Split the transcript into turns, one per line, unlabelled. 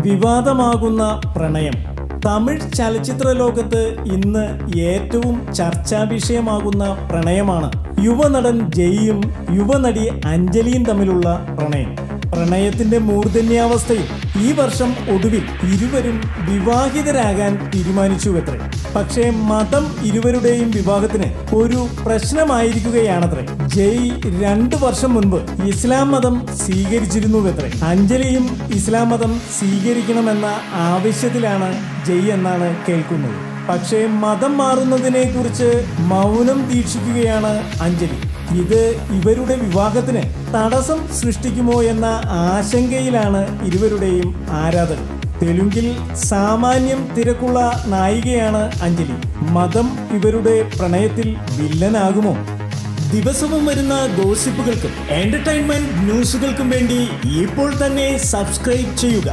വിവാദമാകുന്ന പ്രണയം. തമിഴ് ചലച്ചിത്ര ലോകത്ത് ഇന്ന് ഏറ്റവും ചർച്ചാ വിഷയമാകുന്ന പ്രണയമാണ് യുവനടൻ ജയ്യും യുവനടി അഞ്ജലിയും തമ്മിലുള്ള പ്രണയം. പ്രണയത്തിന്റെ മൂർധന്യാവസ്ഥയിൽ ഈ വർഷം ഒടുവിൽ ഇരുവരും വിവാഹിതരാകാൻ തീരുമാനിച്ചുവത്രേ. പക്ഷേ മതം ഇരുവരുടെയും വിവാഹത്തിന് ഒരു പ്രശ്നമായിരിക്കുകയാണത്രേ. ജയ് 2 വർഷം മുൻപ് ഇസ്ലാം മതം സ്വീകരിച്ചിരുന്നുവത്രേ. അഞ്ജലിയും ഇസ്ലാം മതം സ്വീകരിക്കണമെന്ന ആവശ്യത്തിലാണ് ജയ് എന്നാണ് കേൾക്കുന്നത്. പക്ഷേ മതം മാറുന്നതിനെ കുറിച്ച് മൗനം ദീക്ഷിക്കുകയാണ് അഞ്ജലി. ഇത് ഇവരുടെ വിവാഹത്തിന് തടസ്സം സൃഷ്ടിക്കുമോ എന്ന ആശങ്കയിലാണ് ഇരുവരുടെയും ആരാധകർ. തെലുങ്കിൽ സാമാന്യം തിരക്കുള്ള നായികയാണ് അഞ്ജലി. മതം ഇവരുടെ പ്രണയത്തിൽ വില്ലനാകുമോ? ദിവസവും വരുന്ന ഗോസിപ്പുകൾക്കും എന്റർടൈൻമെന്റ് ന്യൂസുകൾക്കും വേണ്ടി ഇപ്പോൾ തന്നെ സബ്സ്ക്രൈബ് ചെയ്യുക.